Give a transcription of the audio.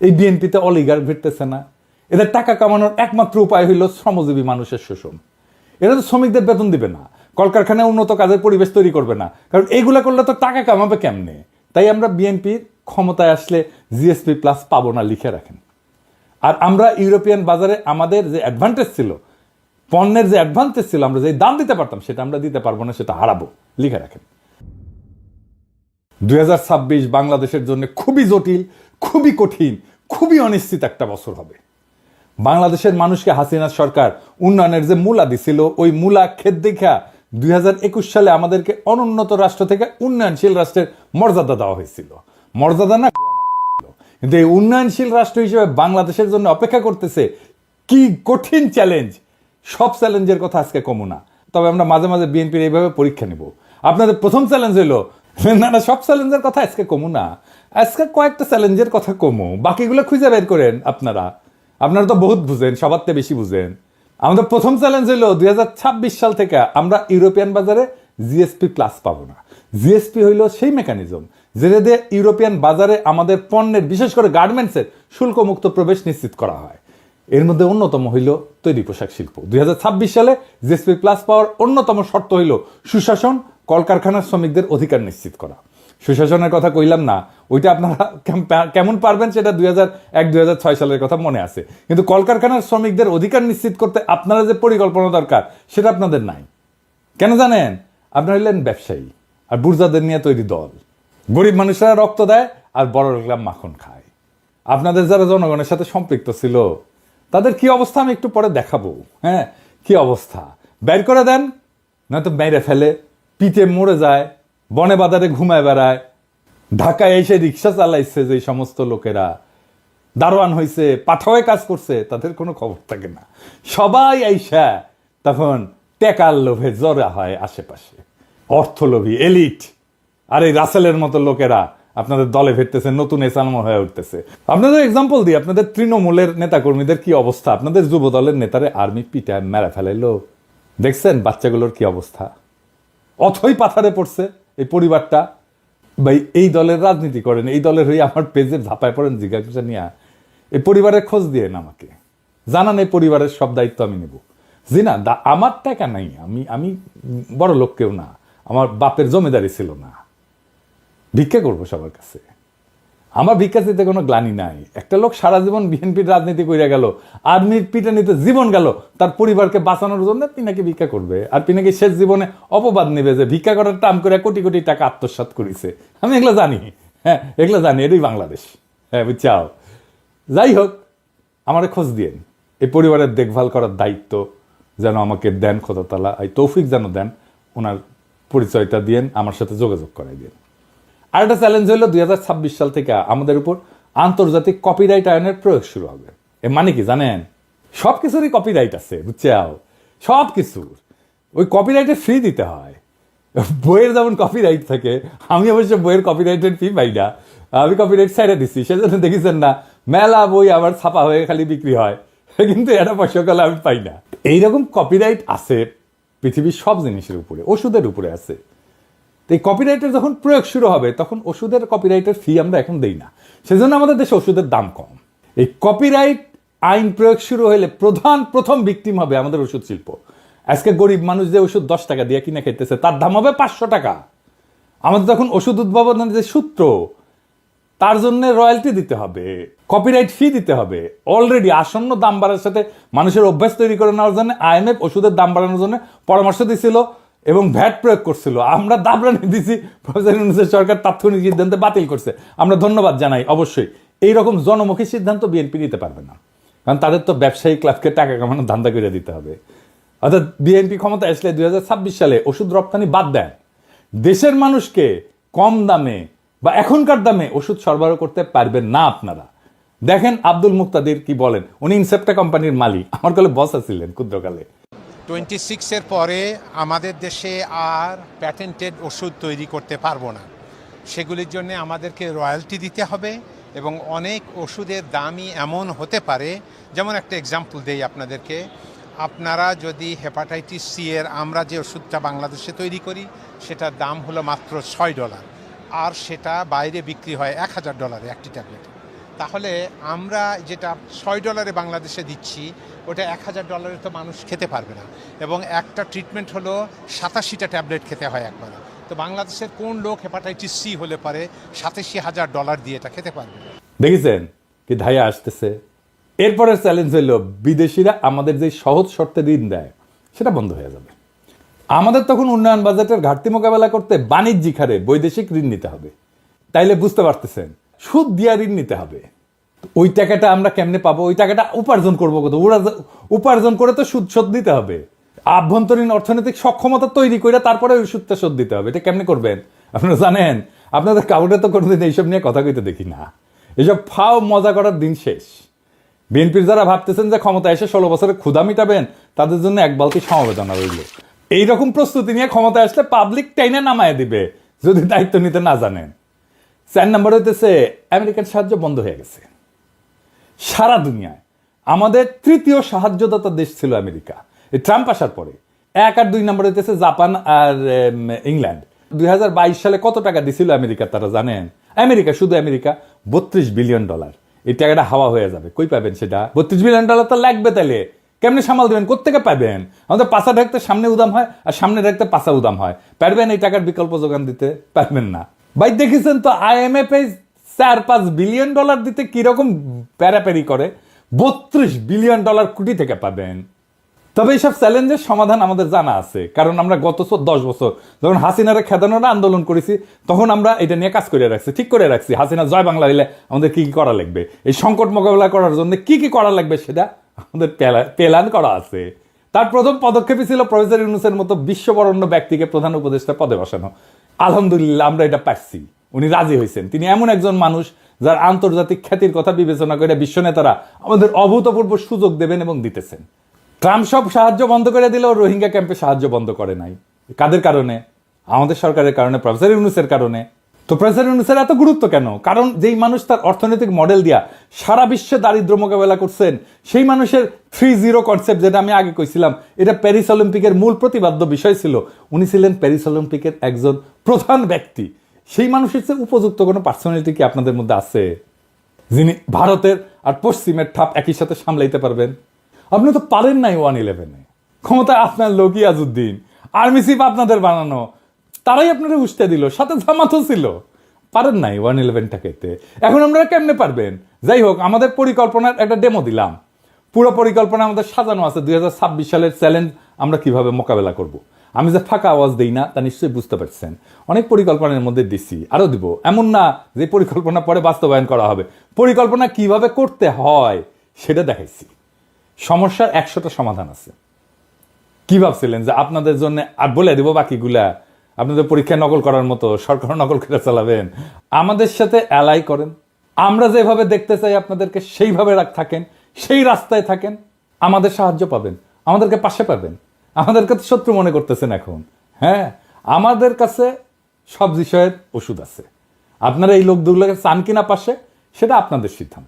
এই বিএনপিতে অলিগার ভিড়তেছে না? এদের টাকা কামানোর একমাত্র উপায় হইল শ্রমজীবী মানুষের শোষণ। এরা তো শ্রমিকদের বেতন দিবে না, কলকারখানায় উন্নত কাজের পরিবেশ তৈরি করবে না, কারণ এইগুলা করলে তো টাকা কামাবে কেমনে। তাই আমরা বিএনপির ক্ষমতায় আসলে জিএসপি প্লাস পাবো না, লিখে রাখেন। আর আমরা ইউরোপিয়ান বাজারে আমাদের যে অ্যাডভান্টেজ ছিল, পণ্যের যে অ্যাডভান্টেজ ছিল, আমরা যে দাম দিতে পারতাম সেটা আমরা দিতে পারবো না, সেটা হারাবো, লিখে রাখেন। 2026 বাংলাদেশের জন্য খুবই জটিল, খুবই কঠিন, খুবই অনিশ্চিত একটা বছর হবে। বাংলাদেশের মানুষকে হাসিনা সরকার উন্নয়নের যে মূলা দিছিল, ওই মূলা ক্ষেত দেখা 2021 সালে আমাদেরকে অনুন্নত রাষ্ট্র থেকে উন্নয়নশীল রাষ্ট্রের মর্যাদা দেওয়া হয়েছিল। মর্যাদা না, কিন্তু এই উন্নয়নশীল রাষ্ট্র হিসেবে বাংলাদেশের জন্য অপেক্ষা করতেছে কি কঠিন চ্যালেঞ্জ। সব চ্যালেঞ্জের কথা আজকে কমু না, তবে আমরা মাঝে মাঝে বিএনপির এইভাবে পরীক্ষা নিব। আপনাদের প্রথম চ্যালেঞ্জ হইলো না, সব চ্যালেঞ্জের কথা আজকে কমু না, আজকে কয়েকটা চ্যালেঞ্জের কথা কমু, বাকিগুলো খুঁজে বের করেন। আপনারা তো বহুত বুঝেন, সবার থেকে বেশি বুঝেন। আমাদের প্রথম চ্যালেঞ্জ হলো 2026 সাল থেকে আমরা ইউরোপিয়ান বাজারে জিএসপি প্লাস পাবো না। জিএসপি হইল সেই মেকানিজম যেটা দিয়ে ইউরোপিয়ান বাজারে আমাদের পণ্যের, বিশেষ করে গার্মেন্টসের শুল্কমুক্ত প্রবেশ নিশ্চিত করা হয়। এর মধ্যে অন্যতম হইল তৈরি পোশাক শিল্প। 2026 সালে জিএসপি প্লাস পাওয়ার অন্যতম শর্ত হইল সুশাসন, কলকারখানার শ্রমিকদের অধিকার নিশ্চিত করা। সুশাসনের কথা কইলাম না, ওইটা আপনারা কেমন পারবেন সেটা 2001-2006 সালের কথা মনে আছে, কিন্তু কলকারখানার শ্রমিকদের অধিকার নিশ্চিত করতে আপনারা যে পরিকল্পনা দরকার সেটা আপনাদের নাই। কেন জানেন? আপনারা হইলেন ব্যবসায়ী আর বুর্জাদের নিয়ে তৈরি দল। গরিব মানুষরা রক্ত দেয় আর বড় লোকরা মাখন খায়। আপনাদের যারা জনগণের সাথে সম্পৃক্ত ছিল তাদের কি অবস্থা আমি একটু পরে দেখাবো। হ্যাঁ, কি অবস্থা, বের করে দেন, নয়তো মেরে ফেলে, পিঠে মরে যায়, বনে বাজারে ঘুমায় বেড়ায়। ঢাকায় এসে রিক্সা চালাইছে যে সমস্ত লোকেরা, দারোয়ান হয়েছে, পাঠাওয়ে কাজ করছে, তাদের কোনো খবর থাকে না। সবাই আইসা তখন টেকার লোভে জড়া হয় আশেপাশে, অর্থলোভী এলিট। আর এই রাসেলের মতো লোকেরা আপনাদের দলে ফিরতেছে, নতুন এসালমো হয়ে উঠতেছে। আপনাদের এক্সাম্পল দিই, আপনাদের তৃণমূলের নেতাকর্মীদের কি অবস্থা, আপনাদের যুব দলের নেতারে আর্মি পিটায় মেরে ফেলাইলো, দেখছেন বাচ্চাগুলোর কি অবস্থা। অথই পাথারে পড়ছে এই পরিবারটা। ভাই, এই দলের রাজনীতি করেন, এই দলের হয়ে আমার পেজে ঝাঁপায় পড়েন জিজ্ঞাসা নিয়ে, এই পরিবারের খোঁজ দিয়ে আমাকে জানান, এই পরিবারের সব দায়িত্ব আমি নেব। জি না, আমার টাকা নাই, আমি বড় লোক কেউ না, আমার বাপের জমিদারি ছিল না, ভিক্ষা করবো সবার কাছে। আমার ভিক্ষা দিতে কোনো গ্লানি নাই। একটা লোক সারা জীবন বিএনপির রাজনীতি করে গেল, আর্মির পিটানিতে জীবন গেল, তার পরিবারকে বাঁচানোর জন্য পিনাকি ভিক্ষা করবে, আর পিনাকি শেষ জীবনে অপবাদ নেবে যে ভিক্ষা করার টাম করে কোটি কোটি টাকা আত্মসাৎ করেছে। আমি এগুলো জানি, হ্যাঁ এগুলো জানি, এটাই বাংলাদেশ। হ্যাঁ বুঝছাও। যাই হোক, আমার খোঁজ দিয়েন, এই পরিবারের দেখভাল করার দায়িত্ব যেন আমাকে দেন খোদা তাআলা, এই তৌফিক যেন দেন, ওনার পরিচয়টা দিয়েন, আমার সাথে যোগাযোগ করাই দিন। আর একটা চ্যালেঞ্জ হলো 2026 সাল থেকে আমাদের উপর আন্তর্জাতিক কপিরাইট আইনের প্রয়োগ শুরু হবে। এর মানে কি জানেন? সব কিছুরই কপিরাইট আছে, বুঝছাও, সব কিছুর। ওই কপিরাইটে ফ্রি দিতে হয়। বইয়ের যেমন কপিরাইট থাকে, আমি অবশ্য বইয়ের কপিরাইটের ফি পাই না, আমি কপিরাইট ছেড়ে দিচ্ছি। সেজন্য দেখেছেন না মেলা বই আবার ছাপা হয়ে খালি বিক্রি হয়, কিন্তু এটা পয়সাকালে আমি পাই না। এইরকম কপিরাইট আছে পৃথিবীর সব জিনিসের উপরে, ওষুধের উপরে আছে। এই কপিরাইটের যখন প্রয়োগ শুরু হবে তখন ওষুধের কপিরাইটের ফি আমরা এখন দেই না, সেজন্য আমাদের দেশে ওষুধের দাম কম। এই কপিরাইট আইন প্রয়োগ শুরু হলে প্রথম ভিকটিম হবে আমাদের ওষুধ শিল্প। আজকে গরিব মানুষ যে ওষুধ 10 টাকা দিয়ে কিনে খেতেছে তার দাম হবে 500 টাকা। আমাদের তখন ওষুধ উদ্ভাবনের যে সূত্র, তার জন্য রয়্যালটি দিতে হবে, কপিরাইট ফি দিতে হবে। অলরেডি আসন্ন দাম বাড়ার সাথে মানুষের অভ্যাস তৈরি করে নেওয়ার জন্য আইএমএফ ওষুধের দাম বাড়ানোর জন্য পরামর্শ দিছিল এবং ভ্যাট প্রয়োগ করছিল। আমরা দাবরানি দিছি, সরকার তাৎক্ষণিক সিদ্ধান্তে বাতিল করছে। আমরা ধন্যবাদ জানাই। অবশ্যই এইরকম জনমুখী সিদ্ধান্ত বিএনপি নিতে পারবে না, কারণ তাদের তো ব্যবসায়ী ক্লাবকে টাকা কামানোর ধান্দা করে দিতে হবে। অর্থাৎ বিএনপি ক্ষমতা আসলে 2026 সালে ওষুধ রপ্তানি বাদ দেন, দেশের মানুষকে কম দামে বা এখনকার দামে ওষুধ সরবরাহ করতে পারবেন না আপনারা। দেখেন আব্দুল মুক্তাদির কি বলেন, উনি ইনসেপ্টা কোম্পানির মালিক, আমার কালে বস ছিলেন ক্ষুদ্রকালে। 26-এর পরে আমাদের দেশে আর প্যাটেন্টেড ওষুধ তৈরি করতে পারবো না। সেগুলির জন্য আমাদেরকে রয়্যালটি দিতে হবে এবং অনেক ওষুধের দামই এমন হতে পারে, যেমন একটা এক্সাম্পল দেই আপনাদেরকে। আপনারা যদি হেপাটাইটিস সি এর আমরা যে ওষুধটা বাংলাদেশে তৈরি করি সেটার দাম হলো মাত্র $6, আর সেটা বাইরে বিক্রি হয় $1000 একটি ট্যাবলেট। তাহলে আমরা যেটা $6 বাংলাদেশে দিচ্ছি ওটা $1,000 তো মানুষ খেতে পারবে না, এবং একটা ট্রিটমেন্ট হলো 87টা ট্যাবলেট খেতে হয় একবারে। তো বাংলাদেশের কোন লোক হেপাটাইটিস সি হলে পারে $87,000 দিয়ে এটা খেতে পারবে? দেখেছেন কি ধাইয়া আসতেছে। এরপরের চ্যালেঞ্জ হলো বিদেশিরা আমাদের যে সহজ শর্তে ঋণ দেয় সেটা বন্ধ হয়ে যাবে। আমাদের তখন উন্নয়ন বাজেটের ঘাটতি মোকাবেলা করতে বাণিজ্যিক হারে বৈদেশিক ঋণ নিতে হবে। তাইলে বুঝতে পারতেছেন সুদ দিয়া ঋণ নিতে হবে। ওই টাকাটা আমরা কেমনে পাবো? ওই টাকাটা উপার্জন করবো কত? উপার্জন করে তো সুদ শোধ দিতে হবে। আভ্যন্তরীণ অর্থনৈতিক সক্ষমতা তৈরি করে তারপরে ওই সুদটা শোধ দিতে হবে। এটা কেমনে করবেন আপনারা জানেন? আপনাদের কাউরে তো কোনোদিন এইসব নিয়ে কথা কইতে দেখি না। এসব ফাও মজা করার দিন শেষ। বিএনপির যারা ভাবতেছেন যে ক্ষমতা এসে 16 বছরে ক্ষুধা মিটাবেন, তাদের জন্য এক বালতি সমবেদনা রইল। এইরকম প্রস্তুতি নিয়ে ক্ষমতা আসলে পাবলিক টাইনে নামায় দিবে যদি দায়িত্ব নিতে না জানেন। 4 নম্বর হইতেছে আমেরিকান সাহায্য বন্ধ হয়ে গেছে। সারা দুনিয়ায় আমাদের তৃতীয় সাহায্যদাতা দেশ ছিল আমেরিকা এই ট্রাম্প আসার পরে। 1 আর 2 নম্বর হইতেছে জাপান আর ইংল্যান্ড। 2022 সালে কত টাকা দিছিল আমেরিকা তারা জানেন? আমেরিকা, শুধু আমেরিকা, $32 বিলিয়ন। এই টাকাটা হাওয়া হয়ে যাবে। কই পাবেন সেটা? $32 বিলিয়ন তো লাগবে। তাইলে কেমনে সামাল দেবেন? কোত্থেকে পাবেন? আমাদের পাশা ঢাকতে সামনে উদাম হয় আর সামনে ঢাকতে পাশা উদাম হয়। পারবেন এই টাকার বিকল্প যোগান দিতে? পারবেন না ভাই। দেখেছেন তো IMF $4-5 বিলিয়ন দিতে কিরকম প্যারাপ্যারি করে। $32 বিলিয়ন কোটি থেকে পাবেন। তবে এইসব চ্যালেঞ্জের সমাধান আমাদের জানা আছে, কারণ আমরা গত 10 বছর যখন হাসিনারে খেদানোর আন্দোলন করেছি তখন আমরা এটা নিয়ে কাজ করে রাখছি, ঠিক করে রাখছি। হাসিনা জয় বাংলা হইলে আমাদের কি কি করা লাগবে, এই সংকট মোকাবেলা করার জন্য কি কি করা লাগবে সেটা আমাদের প্ল্যান করা আছে। তার প্রথম পদক্ষেপই ছিল প্রফেসর ইউনূসের মতো বিশ্ববরণ্য ব্যক্তিকে প্রধান উপদেষ্টা পদে বসানো। আলহামদুলিল্লাহ আমরা এটা পারছি। উনি রাজি হয়েছেন। তিনি এমন একজন মানুষ যার আন্তর্জাতিক খ্যাতির কথা বিবেচনা করে বিশ্ব নেতারা আমাদের অভূতপূর্ব সুযোগ দেবেন এবং দিতেছেন। ট্রাম্প সব সাহায্য বন্ধ করে দিলেও রোহিঙ্গা ক্যাম্পে সাহায্য বন্ধ করে নাই। কাদের কারণে? আমাদের সরকারের কারণে, প্রফেসর ইউনূসের কারণে। তো প্রফেসর ইউনূসের এত গুরুত্ব কেন? কারণ যেই মানুষ তার অর্থনৈতিক মডেল দিয়া সারা বিশ্বে দারিদ্র মোকাবেলা করছেন, সেই মানুষের 3-0 কনসেপ্ট, যেটা আমি আগে কইছিলাম, এটা প্যারিস অলিম্পিকের মূল প্রতিপাদ্য বিষয় ছিল। উনি ছিলেন প্যারিস অলিম্পিকের একজন প্রধান ব্যক্তি। সেই মানুষের চেয়ে উপযুক্ত কোনো পার্সোনালিটি কি আপনাদের মধ্যে আছে যিনি ভারতের আর পশ্চিমের ঠাপ একই সাথে সামলাইতে পারবেন? আপনি তো পারেন নাই 1-11-এ। ক্ষমতায় আপনার লোক ইয়াজউদ্দিন, আর্মি চিফ আপনাদের বানানো, তারাই আপনারা উস্তে দিল, সাথে জামাতও ছিল। পারেন নাই 1-11টাকে। এখন আমরা কেমনে পারবেন? যাই হোক, আমাদের পরিকল্পনার একটা ডেমো দিলাম। পুরো পরিকল্পনা আমাদের সাজানো আছে। 2026 সালের চ্যালেঞ্জ আমরা কিভাবে মোকাবেলা করব। আমি যে ফাঁকা আওয়াজ দিই না তা নিশ্চয়ই বুঝতে পারছেন। অনেক পরিকল্পনার মধ্যে দিছি, আরো দিব। এমন না যে পরিকল্পনা পরে বাস্তবায়ন করা হবে। পরিকল্পনা কিভাবে করতে হয় সেটা দেখাইছি। সমস্যার 100টা সমাধান আছে। কি ভাবছিলেন যে আপনাদের জন্য আর বলে দিব বাকিগুলা আপনাদের পরীক্ষায় নকল করার মতো সরকার নকল করে চালাবেন? আমাদের সাথে অ্যালাই করেন। আমরা যেভাবে দেখতে চাই আপনাদেরকে সেইভাবে থাকেন, সেই রাস্তায় থাকেন, আমাদের সাহায্য পাবেন, আমাদেরকে পাশে পাবেন। আমাদেরকে তো শত্রু মনে করতেছেন এখন। হ্যাঁ, আমাদের কাছে সব বিষয়ের ওষুধ আছে। আপনারা এই লোকগুলোকে চান কিনা পাশে, সেটা আপনাদের সিদ্ধান্ত।